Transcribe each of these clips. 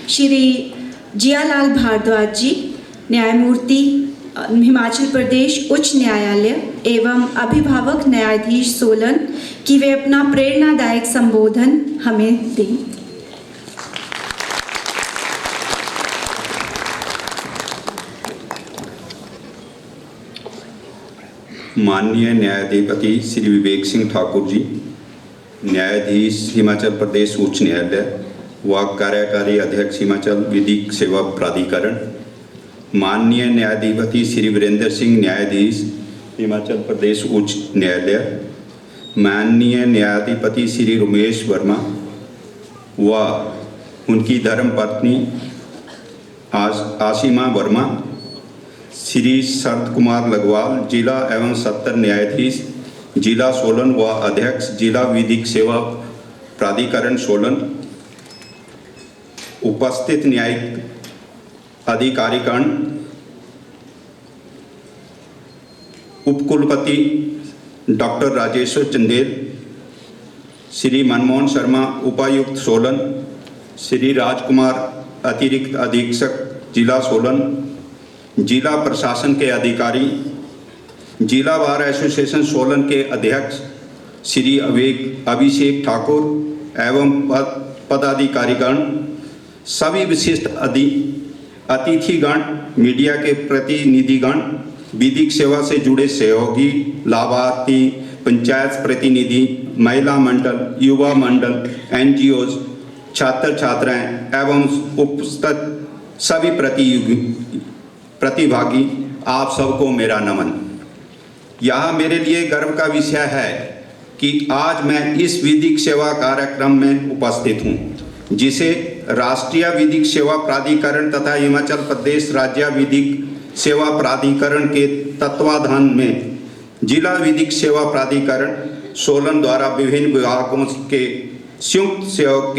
श्री जियालाल भारद्वाज जी, न्यायमूर्ति हिमाचल प्रदेश उच्च न्यायालय एवं अभिभावक न्यायाधीश सोलन, कि वे अपना प्रेरणादायक संबोधन हमें दें। माननीय न्यायाधिपति श्री विवेक सिंह ठाकुर जी, न्यायाधीश हिमाचल प्रदेश उच्च न्यायालय व कार्यकारी अध्यक्ष हिमाचल विधिक सेवा प्राधिकरण, माननीय न्यायाधिपति श्री वीरेंद्र सिंह, न्यायाधीश हिमाचल प्रदेश उच्च न्यायालय, माननीय न्यायाधिपति श्री रमेश वर्मा व उनकी धर्मपत्नी आशिमा वर्मा, श्री शरद कुमार लघवाल, जिला एवं सत्र न्यायाधीश जिला सोलन व अध्यक्ष जिला विधिक सेवा प्राधिकरण सोलन, उपस्थित न्यायिक अधिकारीगण, उपकुलपति डॉक्टर राजेश्वर चंदेल, श्री मनमोहन शर्मा उपायुक्त सोलन, श्री राजकुमार अतिरिक्त अधीक्षक जिला सोलन, जिला प्रशासन के अधिकारी, जिला बार एसोसिएशन सोलन के अध्यक्ष श्री अभिषेक ठाकुर एवं पदाधिकारीगण, सभी विशिष्ट अतिथिगण, मीडिया के प्रतिनिधिगण, विधिक सेवा से जुड़े सहयोगी, लाभार्थी, पंचायत प्रतिनिधि, महिला मंडल, युवा मंडल, NGOs, छात्र छात्राएं एवं उपस्थित सभी प्रतिभागी, आप सबको मेरा नमन। यह मेरे लिए गर्व का विषय है कि आज मैं इस विधिक सेवा कार्यक्रम में उपस्थित हूँ, जिसे राष्ट्रीय विधिक सेवा प्राधिकरण तथा हिमाचल प्रदेश राज्य विधिक सेवा प्राधिकरण के तत्वाधान में जिला विधिक सेवा प्राधिकरण सोलन द्वारा विभिन्न विभागों के संयुक्त सहयोग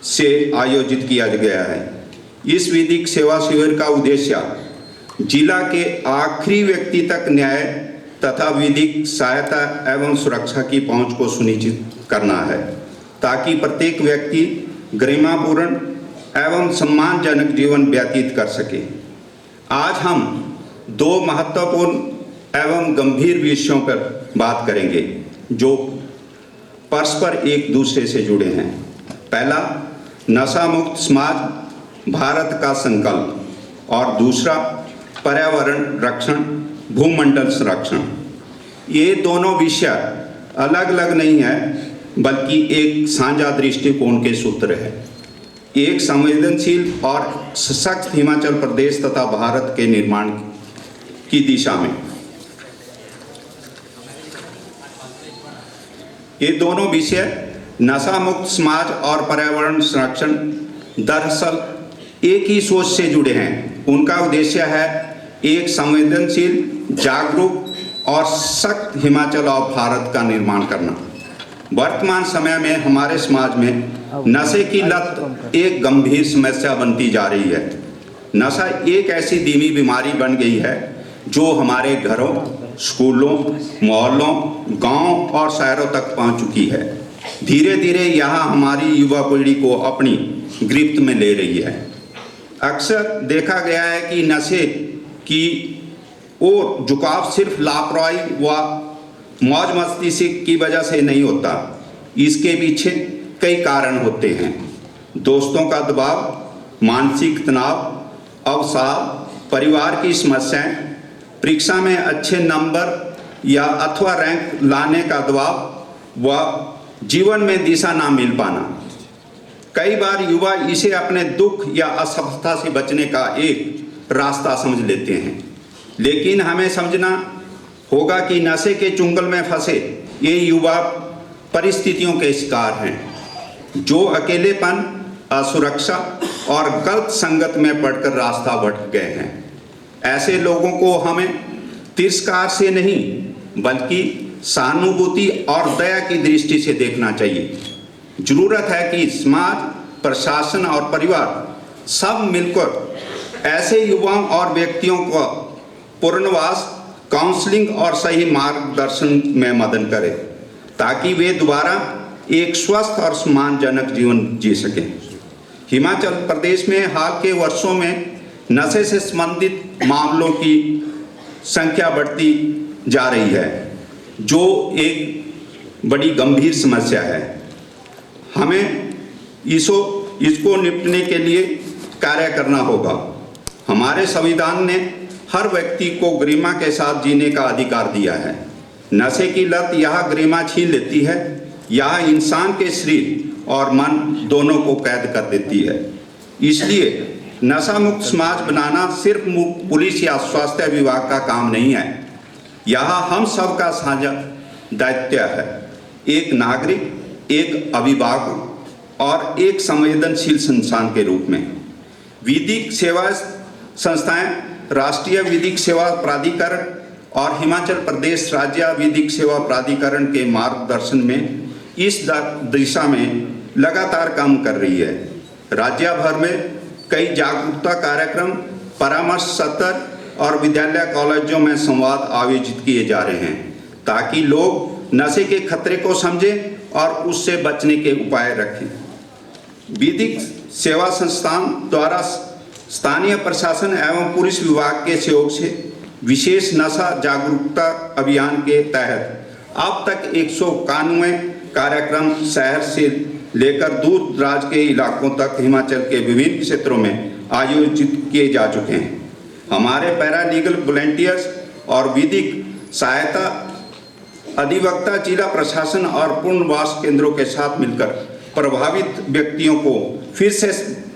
से आयोजित किया गया है। इस विधिक सेवा शिविर का उद्देश्य जिला के आखिरी व्यक्ति तक न्याय तथा विधिक सहायता एवं सुरक्षा की पहुंच को सुनिश्चित करना है, ताकि प्रत्येक व्यक्ति गरिमापूर्ण एवं सम्मानजनक जीवन व्यतीत कर सके। आज हम दो महत्वपूर्ण एवं गंभीर विषयों पर बात करेंगे जो परस्पर एक दूसरे से जुड़े हैं। पहला, नशा मुक्त समाज भारत का संकल्प, और दूसरा, पर्यावरण रक्षण, भूमंडल संरक्षण। ये दोनों विषय अलग अलग नहीं है, बल्कि एक साझा दृष्टिकोण के सूत्र है। एक संवेदनशील और सशक्त हिमाचल प्रदेश तथा भारत के निर्माण की दिशा में। ये दोनों विषय, नशा मुक्त समाज और पर्यावरण संरक्षण, दरअसल एक ही सोच से जुड़े हैं। उनका उद्देश्य है एक संवेदनशील, जागरूक और सशक्त हिमाचल और भारत का निर्माण करना। वर्तमान समय में हमारे समाज में नशे की लत एक गंभीर समस्या बनती जा रही है। नशा एक ऐसी धीमी बीमारी बन गई है जो हमारे घरों, स्कूलों, मोहल्लों, गांव और शहरों तक पहुंच चुकी है। धीरे धीरे यह हमारी युवा पीढ़ी को अपनी गिरफ्त में ले रही है। अक्सर देखा गया है कि नशे की ओर झुकाव सिर्फ लापरवाही व मौज मस्ती की वजह से नहीं होता। इसके पीछे कई कारण होते हैं। दोस्तों का दबाव, मानसिक तनाव, अवसाद, परिवार की समस्याएं, परीक्षा में अच्छे नंबर या अथवा रैंक लाने का दबाव व जीवन में दिशा ना मिल पाना। कई बार युवा इसे अपने दुख या असफलता से बचने का एक रास्ता समझ लेते हैं, लेकिन हमें समझना होगा कि नशे के चुंगल में फंसे ये युवा परिस्थितियों के शिकार हैं, जो अकेलेपन, असुरक्षा और गलत संगत में पड़कर रास्ता भटक गए हैं। ऐसे लोगों को हमें तिरस्कार से नहीं, बल्कि सहानुभूति और दया की दृष्टि से देखना चाहिए। जरूरत है कि समाज, प्रशासन और परिवार सब मिलकर ऐसे युवाओं और व्यक्तियों को पुनर्वास, काउंसलिंग और सही मार्गदर्शन में मदद करें, ताकि वे दोबारा एक स्वस्थ और सम्मानजनक जीवन जी सकें। हिमाचल प्रदेश में हाल के वर्षों में नशे से संबंधित मामलों की संख्या बढ़ती जा रही है, जो एक बड़ी गंभीर समस्या है। हमें इसको निपटने के लिए कार्य करना होगा। हमारे संविधान ने हर व्यक्ति को गरिमा के साथ जीने का अधिकार दिया है। नशे की लत यह गरिमा छीन लेती है, यह इंसान के शरीर और मन दोनों को कैद कर देती है। इसलिए नशा मुक्त समाज बनाना सिर्फ पुलिस या स्वास्थ्य विभाग का काम नहीं है, यह हम सब का साझा दायित्व है। एक नागरिक, एक अभिभावक और एक संवेदनशील इंसान के रूप में विधिक सेवा संस्थाएं, राष्ट्रीय विधिक सेवा प्राधिकरण और हिमाचल प्रदेश राज्य विधिक सेवा प्राधिकरण के मार्गदर्शन में इस दिशा में लगातार काम कर रही है। राज्य भर में कई जागरूकता कार्यक्रम, परामर्श सत्र और विद्यालय कॉलेजों में संवाद आयोजित किए जा रहे हैं, ताकि लोग नशे के खतरे को समझें और उससे बचने के उपाय रखें। विधिक सेवा संस्थान द्वारा स्थानीय प्रशासन एवं पुलिस विभाग के सहयोग से विशेष नशा जागरूकता अभियान के तहत अब तक 191 कार्यक्रम शहर से लेकर दूर दराज के इलाकों तक हिमाचल के विभिन्न क्षेत्रों में आयोजित किए जा चुके हैं। हमारे पैरालीगल वॉलंटियर्स और विधिक सहायता अधिवक्ता जिला प्रशासन और पुनर्वास केंद्रों के साथ मिलकर प्रभावित व्यक्तियों को फिर से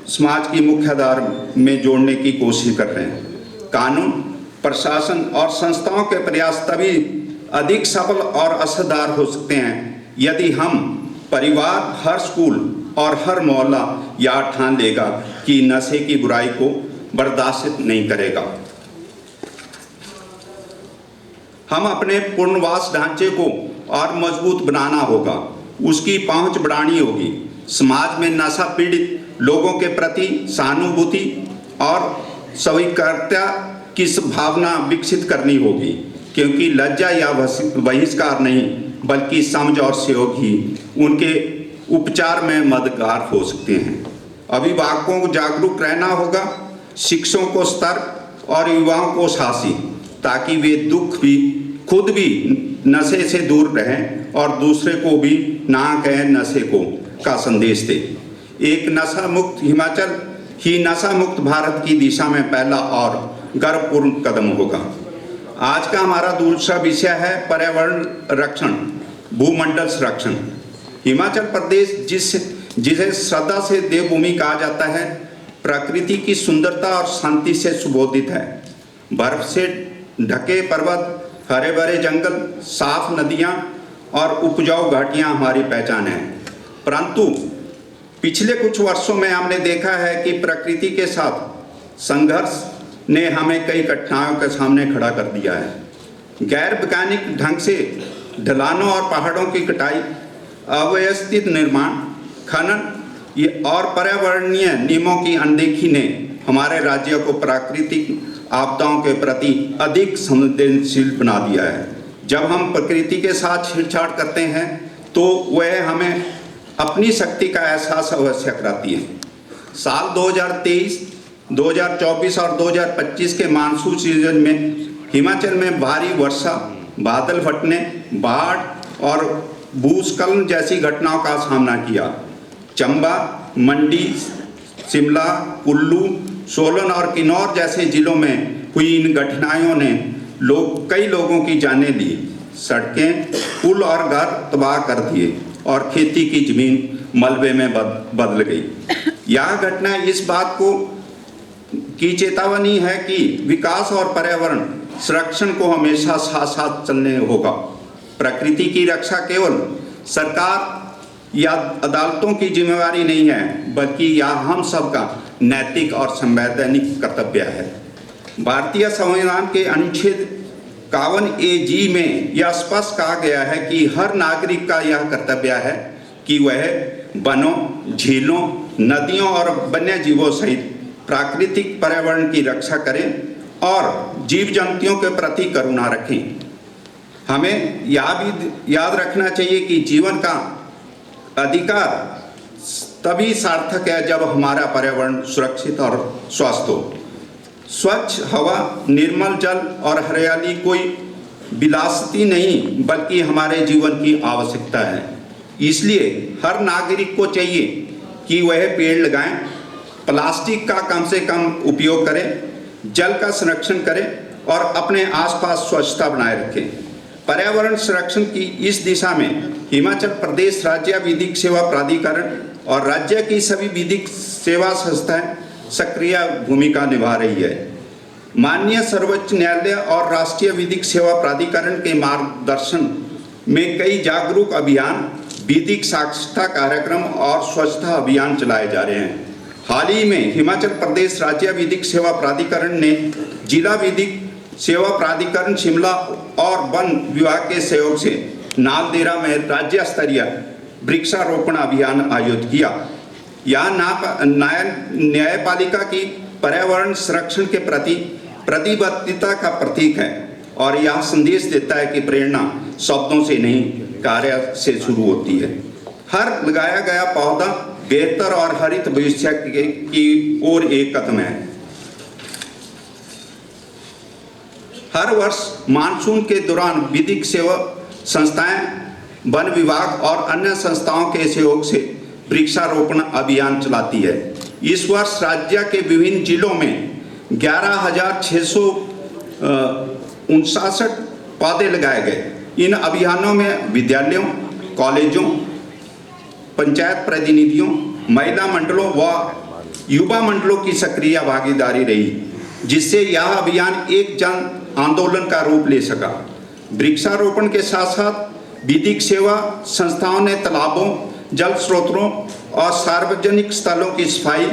समाज की मुख्यधारा में जोड़ने की कोशिश कर रहे हैं। कानून, प्रशासन और संस्थाओं के प्रयास तभी अधिक सफल और असरदार हो सकते हैं यदि हम परिवार, हर स्कूल और हर मोहल्ला यह ठान लेगा कि नशे की बुराई को बर्दाश्त नहीं करेगा। हम अपने पुनर्वास ढांचे को और मजबूत बनाना होगा, उसकी पहुंच बढ़ानी होगी। समाज में नशा पीड़ित लोगों के प्रति सहानुभूति और स्वीकार्यता की भावना विकसित करनी होगी, क्योंकि लज्जा या बहिष्कार नहीं बल्कि समझ और सहयोग ही उनके उपचार में मददगार हो सकते हैं। अभिभावकों को जागरूक रहना होगा, शिक्षकों को सतर्क और युवाओं को साहसी, ताकि वे खुद भी नशे से दूर रहें और दूसरे को भी ना कहें नशे का संदेश दे। एक नशा मुक्त हिमाचल ही नशा मुक्त भारत की दिशा में पहला और गर्वपूर्ण कदम होगा। आज का हमारा दूसरा विषय है पर्यावरण रक्षण, भूमंडल संरक्षण। हिमाचल प्रदेश जिसे श्रद्धा से देवभूमि कहा जाता है, प्रकृति की सुंदरता और शांति से सुशोभित है। बर्फ से ढके पर्वत, हरे भरे जंगल, साफ नदियां और उपजाऊ घाटियां हमारी पहचान है। परंतु पिछले कुछ वर्षों में हमने देखा है कि प्रकृति के साथ संघर्ष ने हमें कई कठिनाइयों के सामने खड़ा कर दिया है। गैर वैज्ञानिक ढंग से ढलानों और पहाड़ों की कटाई, अव्यवस्थित निर्माण, खनन और पर्यावरणीय नियमों की अनदेखी ने हमारे राज्य को प्राकृतिक आपदाओं के प्रति अधिक संवेदनशील बना दिया है। जब हम प्रकृति के साथ छेड़छाड़ करते हैं तो वह हमें अपनी शक्ति का एहसास अवश्य कराती है। साल 2023, 2024 और 2025 के मानसून सीजन में हिमाचल में भारी वर्षा, बादल फटने, बाढ़ और भूस्खलन जैसी घटनाओं का सामना किया। चंबा, मंडी, शिमला, कुल्लू, सोलन और किन्नौर जैसे जिलों में हुई इन घटनाओं ने कई लोगों की जानें ली। सड़कें, पुल और घर तबाह कर दिए और खेती की जमीन मलबे में बदल गई। यह घटना इस बात की चेतावनी है कि विकास और पर्यावरण संरक्षण को हमेशा साथ साथ चलने होगा। प्रकृति की रक्षा केवल सरकार या अदालतों की जिम्मेवारी नहीं है, बल्कि यह हम सबका नैतिक और संवैधानिक कर्तव्य है। भारतीय संविधान के अनुच्छेद 51A(g) में यह स्पष्ट कहा गया है कि हर नागरिक का यह कर्तव्य है कि वह वनों, झीलों, नदियों और वन्य जीवों सहित प्राकृतिक पर्यावरण की रक्षा करें और जीव जंतुओं के प्रति करुणा रखें। हमें यह भी याद रखना चाहिए कि जीवन का अधिकार तभी सार्थक है जब हमारा पर्यावरण सुरक्षित और स्वस्थ हो। स्वच्छ हवा, निर्मल जल और हरियाली कोई विलासिता नहीं बल्कि हमारे जीवन की आवश्यकता है। इसलिए हर नागरिक को चाहिए कि वह पेड़ लगाएं, प्लास्टिक का कम से कम उपयोग करें, जल का संरक्षण करें और अपने आसपास स्वच्छता बनाए रखें। पर्यावरण संरक्षण की इस दिशा में हिमाचल प्रदेश राज्य विधिक सेवा प्राधिकरण और राज्य की सभी विधिक सेवा संस्थाएं सक्रिय भूमिका निभा रही है। माननीय सर्वोच्च न्यायालय और राष्ट्रीय विधिक सेवा प्राधिकरण के मार्गदर्शन में कई जागरूक अभियान, विधिक साक्षरता कार्यक्रम और स्वच्छता अभियान चलाए जा रहे हैं। हाल ही में हिमाचल प्रदेश राज्य विधिक सेवा प्राधिकरण ने जिला विधिक सेवा प्राधिकरण शिमला और वन विभाग के सहयोग से नालदेहरा में राज्य स्तरीय वृक्षारोपण अभियान आयोजित किया। यह न्यायपालिका की पर्यावरण संरक्षण के प्रति प्रतिबद्धता का प्रतीक है और यह संदेश देता है कि प्रेरणा शब्दों से नहीं, कार्य से शुरू होती है। हर लगाया गया पौधा बेहतर और हरित भविष्य की ओर एक कदम है। हर वर्ष मानसून के दौरान विधिक सेवा संस्थाएं, वन विभाग और अन्य संस्थाओं के सहयोग से वृक्षारोपण अभियान चलाती है। इस वर्ष राज्य के विभिन्न जिलों में 11,659 पौधे लगाए गए। इन अभियानों में विद्यालयों, कॉलेजों, पंचायत प्रतिनिधियों, महिला मंडलों व युवा मंडलों की सक्रिय भागीदारी रही, जिससे यह अभियान एक जन आंदोलन का रूप ले सका। वृक्षारोपण के साथ साथ विधिक सेवा संस्थाओं ने तालाबों, जल स्रोतों और सार्वजनिक स्थलों की सफाई,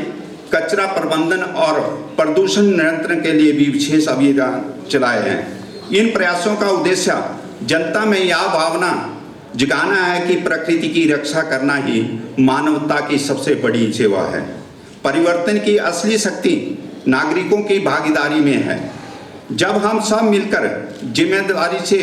कचरा प्रबंधन और प्रदूषण नियंत्रण के लिए भी विशेष अभियान चलाए हैं। इन प्रयासों का उद्देश्य जनता में यह भावना जगाना है कि प्रकृति की रक्षा करना ही मानवता की सबसे बड़ी सेवा है। परिवर्तन की असली शक्ति नागरिकों की भागीदारी में है। जब हम सब मिलकर जिम्मेदारी से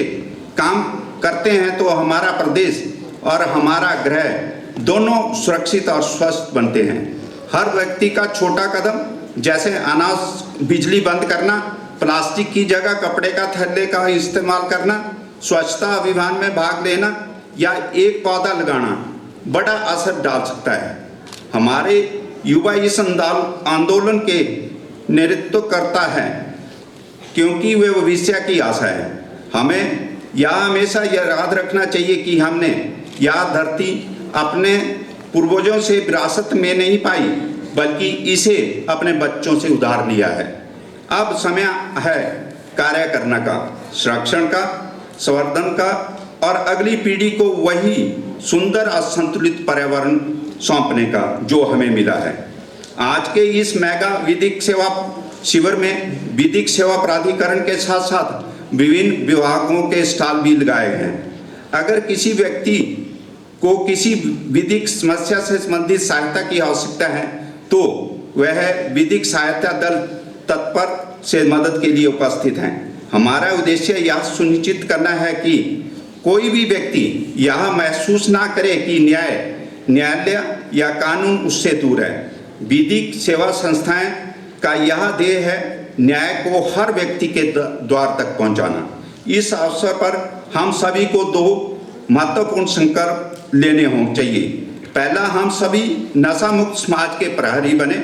काम करते हैं तो हमारा प्रदेश और हमारा ग्रह दोनों सुरक्षित और स्वस्थ बनते हैं। हर व्यक्ति का छोटा कदम, जैसे अनाज बिजली बंद करना, प्लास्टिक की जगह कपड़े का थैले का इस्तेमाल करना, स्वच्छता अभियान में भाग लेना या एक पौधा लगाना बड़ा असर डाल सकता है। हमारे युवा इस आंदोलन के नेतृत्व करता है क्योंकि वे भविष्य की आशा है। हमें यह हमेशा यह याद रखना चाहिए कि हमने यह धरती अपने पूर्वजों से विरासत में नहीं पाई, बल्कि इसे अपने बच्चों से उधार लिया है। अब समय है कार्य करने का, संरक्षण का, संवर्धन का और अगली पीढ़ी को वही सुंदर और संतुलित पर्यावरण सौंपने का जो हमें मिला है। आज के इस मेगा विधिक सेवा शिविर में विधिक सेवा प्राधिकरण के साथ साथ विभिन्न विभागों के स्टॉल भी लगाए गए हैं। अगर किसी व्यक्ति को किसी विधिक समस्या से संबंधित सहायता की आवश्यकता है तो वह विधिक सहायता दल तत्पर से मदद के लिए उपस्थित हैं। हमारा उद्देश्य यह सुनिश्चित करना है कि कोई भी व्यक्ति यह महसूस ना करे कि न्यायालय या कानून उससे दूर है। विधिक सेवा संस्थाएं का यह ध्येय है न्याय को हर व्यक्ति के द्वार तक पहुंचाना। इस अवसर पर हम सभी को दो महत्वपूर्ण संकल्प लेने होने चाहिए। पहला, हम सभी नशा मुक्त समाज के प्रहरी बने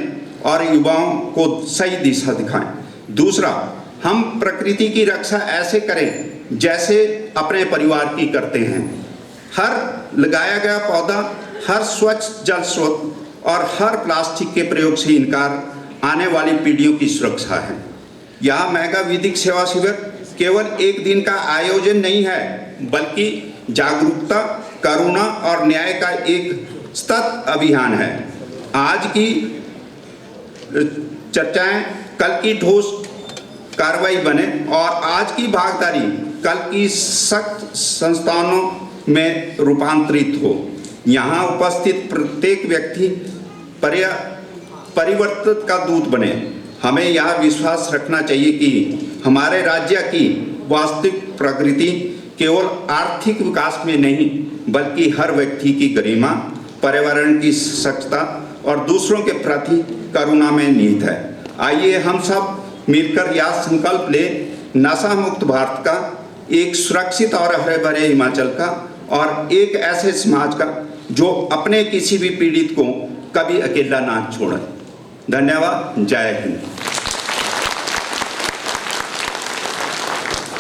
और युवाओं को सही दिशा दिखाएं। दूसरा, हम प्रकृति की रक्षा ऐसे करें जैसे अपने परिवार की करते हैं। हर लगाया गया पौधा, हर स्वच्छ जल स्रोत और हर प्लास्टिक के प्रयोग से इनकार आने वाली पीढ़ियों की सुरक्षा है। यह मेगा विधिक सेवा शिविर केवल एक दिन का आयोजन नहीं है, बल्कि जागरूकता, करुणा और न्याय का एक सतत अभियान है। आज की चर्चाएं कल की ठोस कार्रवाई बने और आज की भागीदारी कल की सख्त संस्थानों में रूपांतरित हो। यहाँ उपस्थित प्रत्येक व्यक्ति परिवर्तन का दूत बने। हमें यह विश्वास रखना चाहिए कि हमारे राज्य की वास्तविक प्रगति केवल आर्थिक विकास में नहीं, बल्कि हर व्यक्ति की गरिमा, पर्यावरण की स्वच्छता और दूसरों के प्रति करुणा में निहित है। आइए हम सब मिलकर यह संकल्प ले, नशा मुक्त भारत का, एक सुरक्षित और हरे भरे हिमाचल का और एक ऐसे समाज का जो अपने किसी भी पीड़ित को कभी अकेला ना छोड़े। धन्यवाद। जय हिंद।